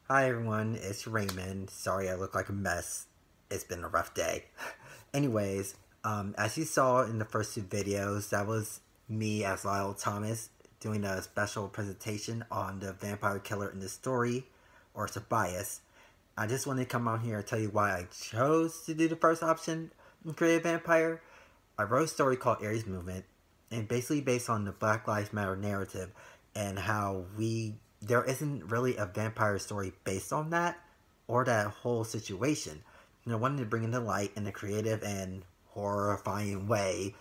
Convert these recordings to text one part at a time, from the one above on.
Hi everyone, it's Raymond. Sorry I look like a mess. It's been a rough day. Anyways, as you saw in the first two videos, that was me as Lyle Thomas doing a special presentation on the vampire killer in the story, or Tobias. I just wanted to come out here and tell you why I chose to do the first option and create a vampire. I wrote a story called Aries Movement, and basically based on the Black Lives Matter narrative and how there isn't really a vampire story based on that or that whole situation. I wanted to bring it to light in a creative and horrifying way,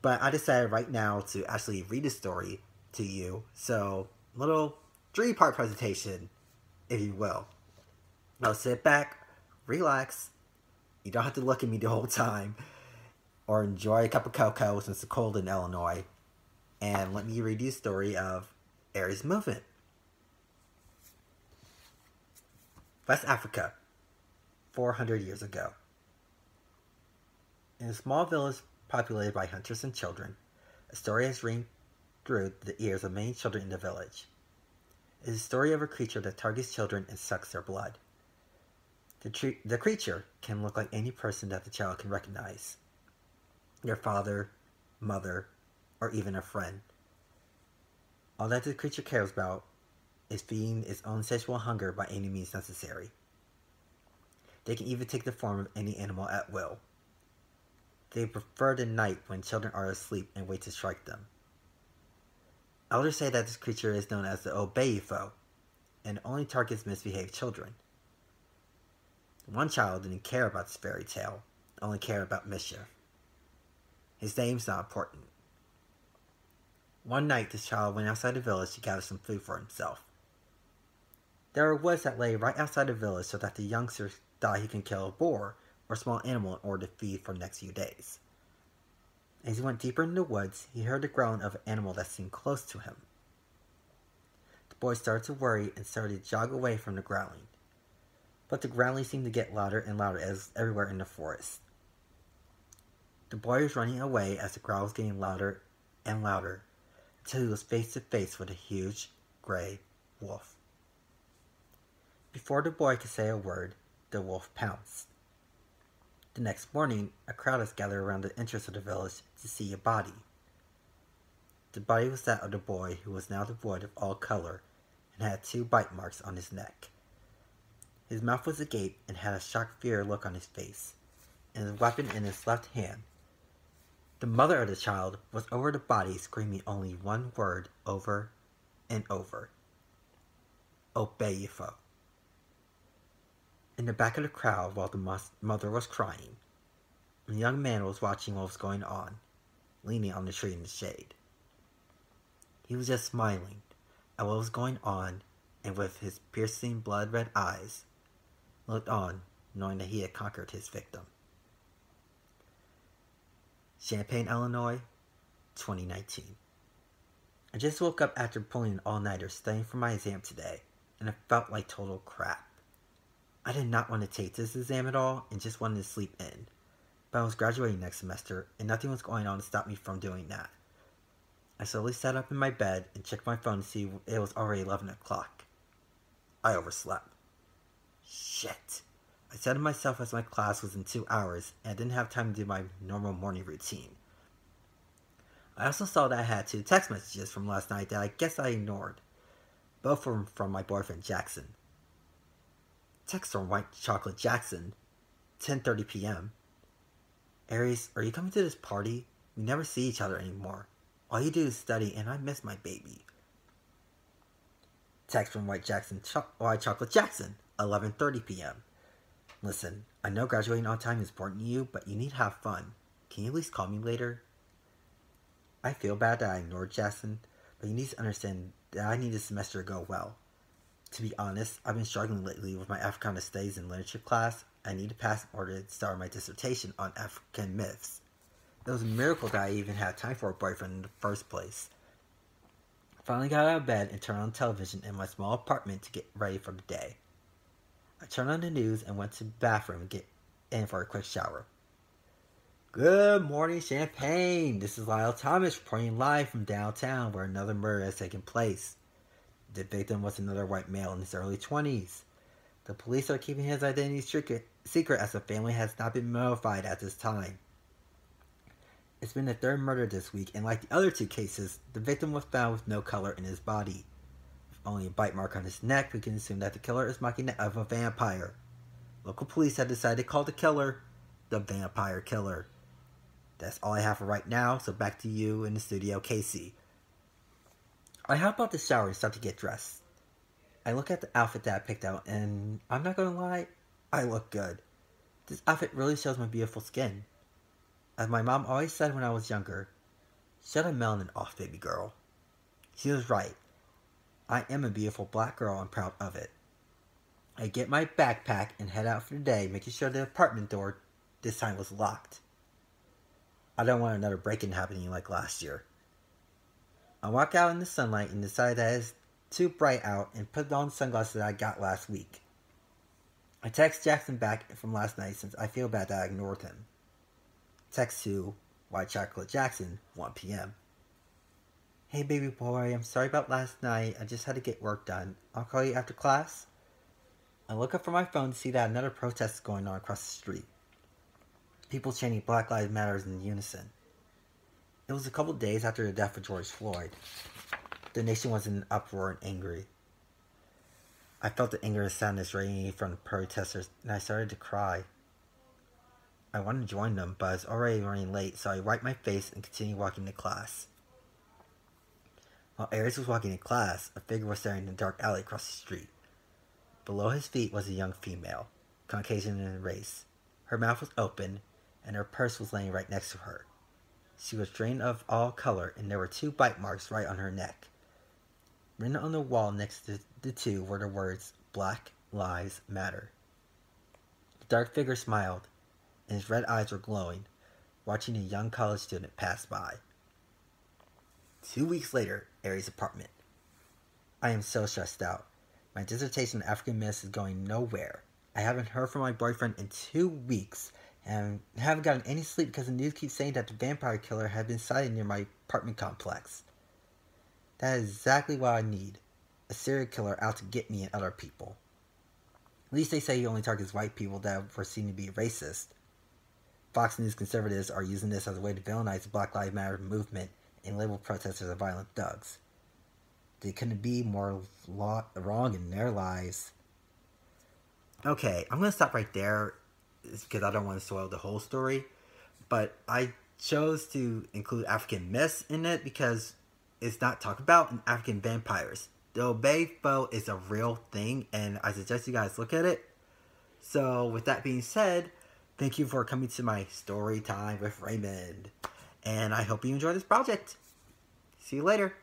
but I decided right now to actually read the story to you. So, little three-part presentation, if you will. Now sit back, relax. You don't have to look at me the whole time, or enjoy a cup of cocoa since it's cold in Illinois, and let me read you a story of Aries Movement. West Africa, 400 years ago. In a small village populated by hunters and children, a story has ring through the ears of many children in the village. It is a story of a creature that targets children and sucks their blood. The creature can look like any person that the child can recognize. Their father, mother, or even a friend. All that the creature cares about is feeding its own sexual hunger by any means necessary. They can even take the form of any animal at will. They prefer the night when children are asleep and wait to strike them. Elders say that this creature is known as the Obeifo and only targets misbehaved children. One child didn't care about this fairy tale, only cared about mischief. His name's not important. One night, this child went outside the village to gather some food for himself. There were woods that lay right outside the village so that the youngster thought he could kill a boar or small animal in order to feed for the next few days. As he went deeper into the woods, he heard the growl of an animal that seemed close to him. The boy started to worry and started to jog away from the growling. But the growling seemed to get louder and louder as everywhere in the forest. The boy was running away as the growl was getting louder and louder until he was face to face with a huge, gray wolf. Before the boy could say a word, the wolf pounced. The next morning, a crowd has gathered around the entrance of the village to see a body. The body was that of the boy who was now devoid of all color and had 2 bite marks on his neck. His mouth was agape and had a shocked fear look on his face, and his weapon in his left hand. The mother of the child was over the body, screaming only one word over and over. Obeifo. In the back of the crowd, while the mother was crying, a young man was watching what was going on, leaning on the tree in the shade. He was just smiling at what was going on, and with his piercing blood-red eyes, looked on, knowing that he had conquered his victim. Champaign, Illinois, 2019. I just woke up after pulling an all-nighter studying for my exam today, and it felt like total crap. I did not want to take this exam at all and just wanted to sleep in, but I was graduating next semester and nothing was going on to stop me from doing that. I slowly sat up in my bed and checked my phone to see it was already 11 o'clock. I overslept. Shit. I said to myself as my class was in 2 hours and I didn't have time to do my normal morning routine. I also saw that I had 2 text messages from last night that I guess I ignored. Both were from my boyfriend Jackson. Text from White Chocolate Jackson, 10:30 p.m. Aries, are you coming to this party? We never see each other anymore. All you do is study and I miss my baby. Text from White Chocolate Jackson, 11:30 p.m. Listen, I know graduating on time is important to you, but you need to have fun. Can you at least call me later? I feel bad that I ignored Jackson, but you need to understand that I need this semester to go well. To be honest, I've been struggling lately with my Africana Studies and Literature class. I need to pass in order to start my dissertation on African myths. It was a miracle that I even had time for a boyfriend in the first place. I finally got out of bed and turned on television in my small apartment to get ready for the day. I turned on the news and went to the bathroom to get in for a quick shower. Good morning, Champaign! This is Lyle Thomas reporting live from downtown where another murder has taken place. The victim was another white male in his early 20s. The police are keeping his identity secret as the family has not been notified at this time. It's been the third murder this week, and like the other two cases, the victim was found with no color in his body. With only a bite mark on his neck, we can assume that the killer is mocking that of a vampire. Local police have decided to call the killer the Vampire Killer. That's all I have for right now, so back to you in the studio, Casey. I hop out the shower and start to get dressed. I look at the outfit that I picked out, and I'm not gonna lie, I look good. This outfit really shows my beautiful skin. As my mom always said when I was younger, shut a melanin off, baby girl. She was right. I am a beautiful black girl and proud of it. I get my backpack and head out for the day, making sure the apartment door this time was locked. I don't want another break-in happening like last year. I walk out in the sunlight and decide that it's too bright out and put on sunglasses that I got last week. I text Jackson back from last night since I feel bad that I ignored him. Text to White Chocolate Jackson, 1 p.m. Hey baby boy, I'm sorry about last night. I just had to get work done. I'll call you after class. I look up from my phone to see that another protest is going on across the street. People chanting Black Lives Matter in unison. It was a couple days after the death of George Floyd. The nation was in an uproar and angry. I felt the anger and sadness radiating from the protesters, and I started to cry. I wanted to join them, but I was already running late, so I wiped my face and continued walking to class. While Aries was walking to class, a figure was staring in a dark alley across the street. Below his feet was a young female, Caucasian in race. Her mouth was open, and her purse was laying right next to her. She was drained of all color, and there were 2 bite marks right on her neck. Written on the wall next to the 2 were the words, Black Lives Matter. The dark figure smiled, and his red eyes were glowing, watching a young college student pass by. 2 weeks later, Aries' apartment. I am so stressed out. My dissertation on African myths is going nowhere. I haven't heard from my boyfriend in 2 weeks, and haven't gotten any sleep because the news keeps saying that the vampire killer had been sighted near my apartment complex. That is exactly what I need. A serial killer out to get me and other people. At least they say he only targets white people that were seen to be racist. Fox News conservatives are using this as a way to villainize the Black Lives Matter movement and label protesters as violent thugs. They couldn't be more wrong in their lives. Okay, I'm going to stop right there because I don't want to spoil the whole story. But I chose to include African myths in it because it's not talked about in African vampires. The Obey Foe is a real thing, and I suggest you guys look at it. So, with that being said, thank you for coming to my story time with Raymond. And I hope you enjoy this project. See you later.